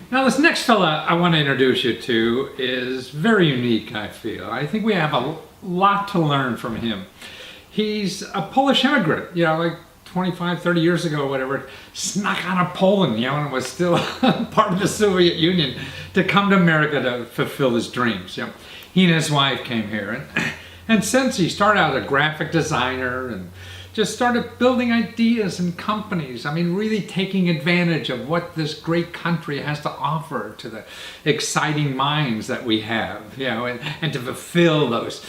Now, this next fella I want to introduce you to is very unique, I feel. I think we have a lot to learn from him. He's a Polish immigrant, like 25, 30 years ago or whatever, snuck out of Poland, and was still part of the Soviet Union to come to America to fulfill his dreams. He and his wife came here, and since he started out as a graphic designer and just started building ideas and companies. Really taking advantage of what this great country has to offer to the exciting minds that we have, and to fulfill those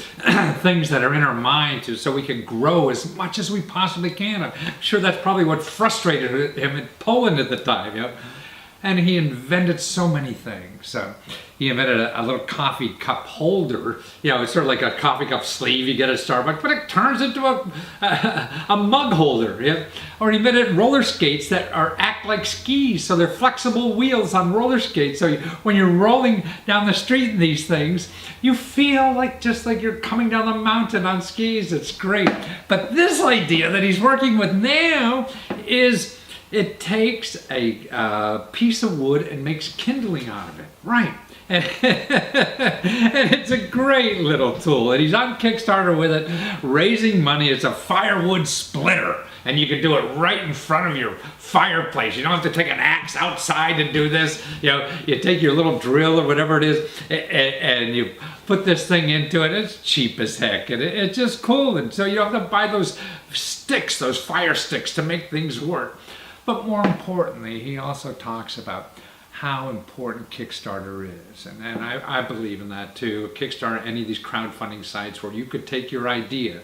things that are in our mind so we can grow as much as we possibly can. I'm sure that's probably what frustrated him in Poland at the time, And he invented so many things. He invented a little coffee cup holder. It's sort of like a coffee cup sleeve you get at Starbucks, but it turns into a mug holder. Or he invented roller skates that act like skis, so they're flexible wheels on roller skates. So when you're rolling down the street in these things, you feel just like you're coming down the mountain on skis. It's great. But this idea that he's working with now is it takes a piece of wood and makes kindling out of it. Right. And it's a great little tool. And he's on Kickstarter with it, raising money. It's a firewood splitter. And you can do it right in front of your fireplace. You don't have to take an axe outside to do this. You take your little drill or whatever it is, and you put this thing into it. It's cheap as heck. And it's just cool. And so you don't have to buy those sticks, those fire sticks, to make things work. But more importantly, he also talks about how important Kickstarter is. And I believe in that too. Kickstarter, any of these crowdfunding sites where you could take your idea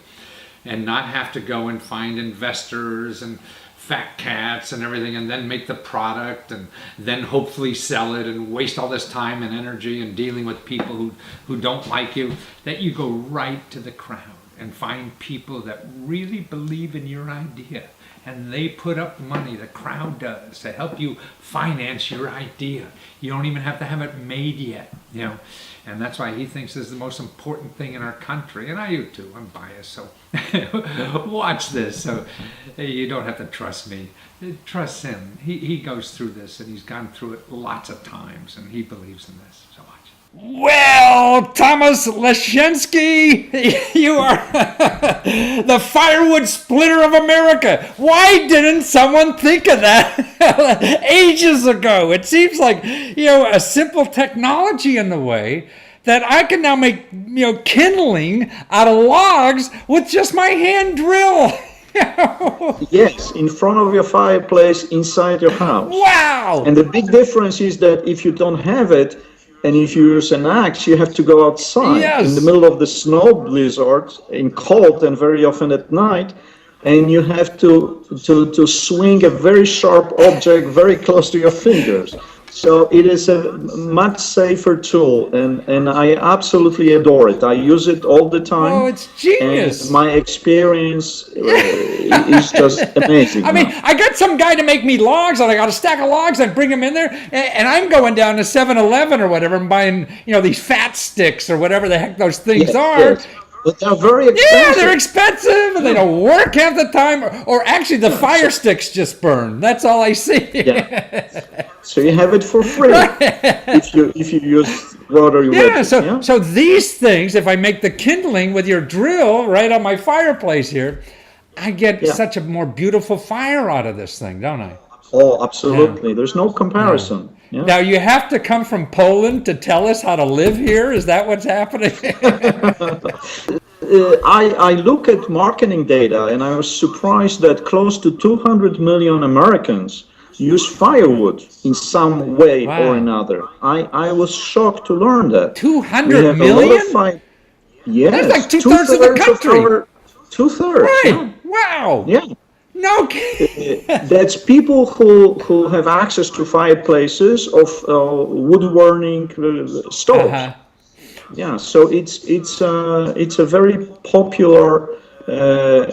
and not have to go and find investors and fat cats and everything and then make the product and then hopefully sell it and waste all this time and energy and dealing with people who don't like you, that you go right to the crowd and find people that really believe in your idea. And they put up money, the crowd does, to help you finance your idea. You don't even have to have it made yet, And that's why he thinks this is the most important thing in our country. And I do too, I'm biased, so watch this. So you don't have to trust me. Trust him. He goes through this, and he's gone through it lots of times, and he believes in this. So watch. Well, Thomas Leszczynski, you are the firewood splitter of America. Why didn't someone think of that ages ago? It seems like, a simple technology in the way that I can now make, kindling out of logs with just my hand drill. Yes, in front of your fireplace inside your house. Wow! And the big difference is that if you don't have it, and if you use an axe, you have to go outside in the middle of the snow blizzard, in cold and very often at night, and you have to swing a very sharp object very close to your fingers. So it is a much safer tool, and I absolutely adore it. I use it all the time. Oh, it's genius. And my experience is just amazing. I got some guy to make me logs, and I got a stack of logs, I bring them in there, and I'm going down to 7-Eleven or whatever and buying, these fat sticks or whatever the heck those things are. Yes. But they're very expensive. Yeah, they're expensive, and they don't work half the time. Or actually, the fire sticks just burn. That's all I see. Yeah. So you have it for free if you use rotary wood. Yeah. So these things, if I make the kindling with your drill right on my fireplace here, I get such a more beautiful fire out of this thing, don't I? Oh, absolutely. Yeah. There's no comparison. Yeah. Now, you have to come from Poland to tell us how to live here? Is that what's happening? I look at marketing data, and I was surprised that close to 200 million Americans use firewood in some way or another. I was shocked to learn that. 200 million? Yes. That's like two-thirds of the country. Two-thirds. Right. Yeah. Wow. Yeah. No kidding. That's people who have access to fireplaces of wood-burning stoves. Uh-huh. Yeah, so it's a very popular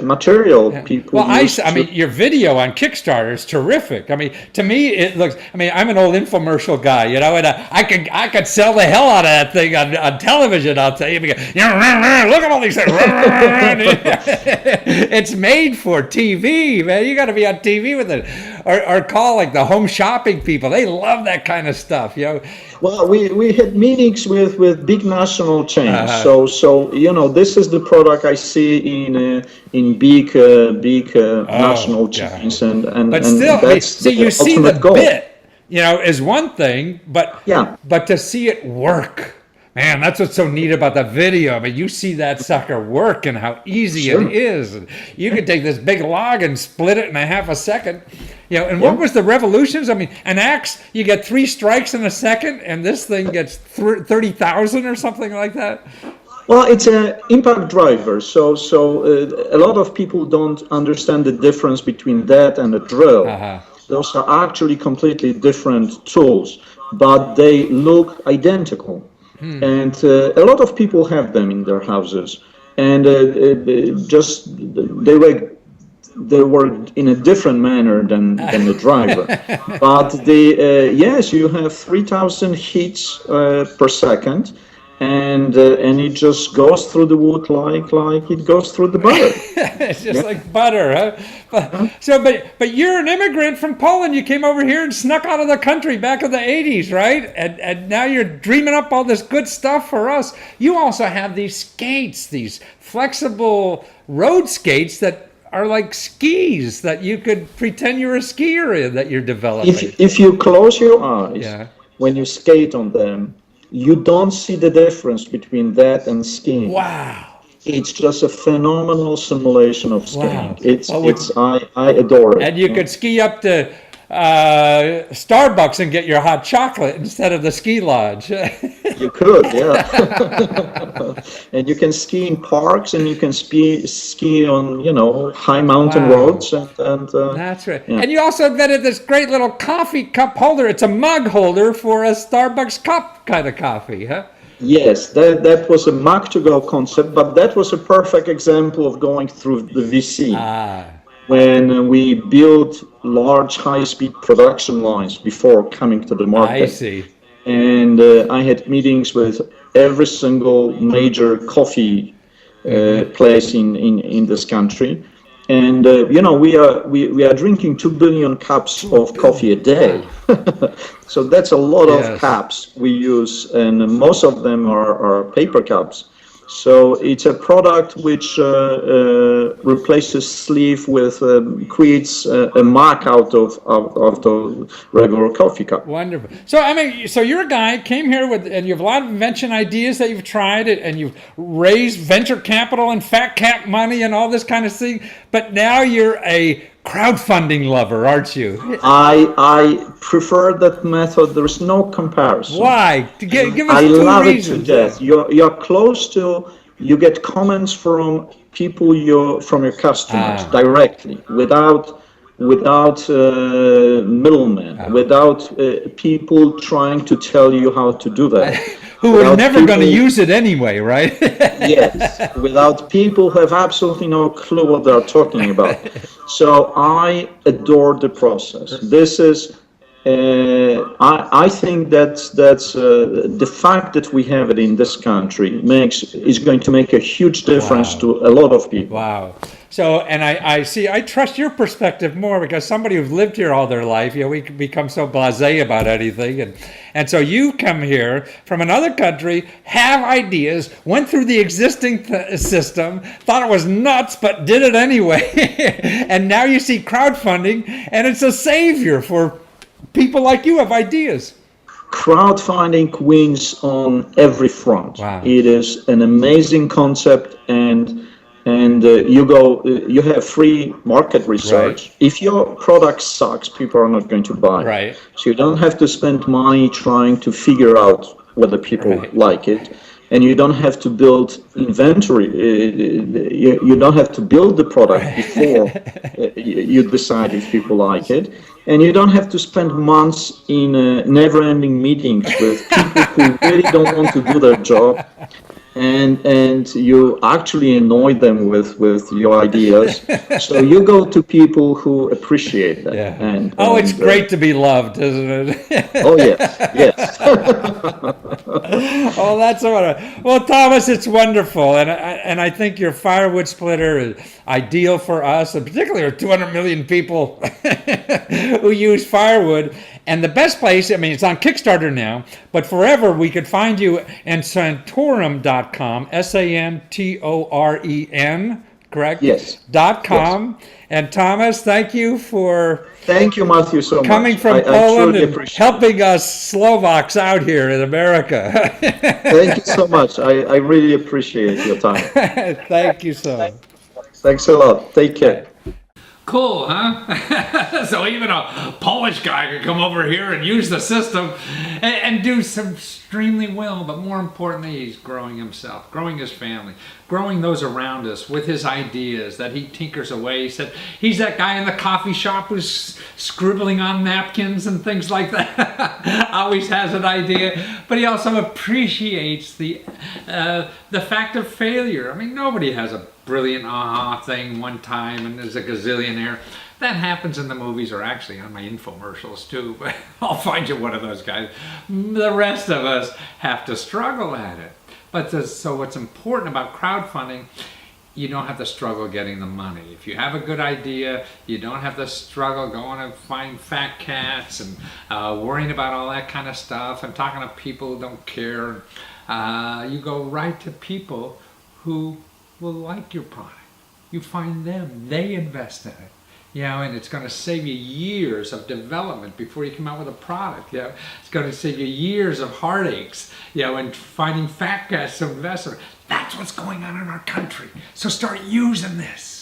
material. People. Well, your video on Kickstarter is terrific. To me, it looks. I'm an old infomercial guy, and I could sell the hell out of that thing on television. I'll tell you, because, look at all these things. It's made for TV, man. You got to be on TV with it. or call like the home shopping people. They love that kind of stuff, you know. Well, we had meetings with big national chains. Uh-huh. So this is the product I see in big national Oh, yeah. chains, and But still, I mean, that's see, you the see the ultimate goal. bit, you know, is one thing, Yeah, but to see it work, man, that's what's so neat about the video. I mean, you see that sucker work and how easy it sure. is. And you could take this big log and split it in a half a second. You know, and what Yeah. was the revolutions? I mean, an axe, you get 3 strikes in a second, and this thing gets 30,000 or something like that. Well, it's an impact driver. So a lot of people don't understand the difference between that and a drill. Uh-huh. Those are actually completely different tools, but they look identical. And a lot of people have them in their houses, and just they work in a different manner than the driver. But yes, you have 3,000 hits per second, and it just goes through the wood like it goes through the butter. It's just like butter, huh? But you're an immigrant from Poland. You came over here and snuck out of the country back in the 80s, right? And now you're dreaming up all this good stuff for us. You also have these skates, these flexible road skates that are like skis that you could pretend you're a skier in that you're developing. If you close your eyes Yeah. when you skate on them, you don't see the difference between that and skiing. Wow. It's just a phenomenal simulation of skiing. Wow. I adore it. And you could ski up to Starbucks and get your hot chocolate instead of the ski lodge. You could, yeah. And you can ski in parks, and you can ski on high mountain Wow. roads, and That's right. yeah. And you also invented this great little coffee cup holder. It's a mug holder for a Starbucks cup kind of coffee, huh? Yes, that was a Mac to go concept, but that was a perfect example of going through the VC. Ah. When we built large high-speed production lines before coming to the market. I see. And I had meetings with every single major coffee place in this country. And we are drinking 2 billion cups of coffee a day. So that's a lot Yes. of cups we use, and most of them are paper cups. So it's a product which replaces sleeve with creates a mark out of the regular coffee cup. Wonderful. So I mean, so you're a guy came here with, and you have a lot of invention ideas that you've tried, and you've raised venture capital and fat cat money and all this kind of thing. But now you're a crowdfunding lover, aren't you? I prefer that method. There is no comparison. Why? Give us I 2 love reasons. it to death. You're close to. You get comments from people from your customers directly, without middlemen, without people trying to tell you how to do that. Who are Without never going to people- use it anyway, right? Yes, without people who have absolutely no clue what they're talking about. So I adore the process. This is, I think that's the fact that we have it in this country is going to make a huge difference to a lot of people. Wow. So, and I trust your perspective more, because somebody who's lived here all their life, we can become so blasé about anything. And so you come here from another country, have ideas, went through the existing system, thought it was nuts, but did it anyway. And now you see crowdfunding, and it's a savior for people like you have ideas. Crowdfunding wins on every front. Wow. It is an amazing concept, and you have free market research. Right. If your product sucks, people are not going to buy it. Right. So you don't have to spend money trying to figure out whether people like it, and you don't have to build inventory. You don't have to build the product before you decide if people like it, and you don't have to spend months in never-ending meetings with people who really don't want to do their job. And you actually annoy them with your ideas. So you go to people who appreciate that. Yeah. It's great to be loved, isn't it? Oh yes, yes. Oh, that's what. Well, Thomas, it's wonderful, and I think your firewood splitter is ideal for us, and particularly our 200 million people who use firewood. And the best place, I mean, it's on Kickstarter now, but forever we could find you in Santoren.com, Santoren, correct? Yes. .com. Yes. And Thomas, thank you for Thank you, Matthew, so coming much. from I Poland truly and appreciate helping us Slovaks out here in America. Thank you so much. I really appreciate your time. Thank you so. Thanks a lot. Take care. Cool, huh? So even a Polish guy could come over here and use the system and do some extremely well, but more importantly, he's growing himself, growing his family, growing those around us with his ideas that he tinkers away. He said he's that guy in the coffee shop who's scribbling on napkins and things like that. Always has an idea, but he also appreciates the fact of failure. I mean, nobody has a brilliant aha thing one time and there's a gazillionaire. That happens in the movies, or actually on my infomercials too, but I'll find you one of those guys. The rest of us have to struggle at it. But so what's important about crowdfunding, you don't have to struggle getting the money. If you have a good idea, you don't have to struggle going to find fat cats and worrying about all that kind of stuff and talking to people who don't care. You go right to people who will like your product. You find them, they invest in it. You know, and it's going to save you years of development before you come out with a product. You know, it's going to save you years of heartaches, you know, and finding fat cats to invest in. That's what's going on in our country. So start using this.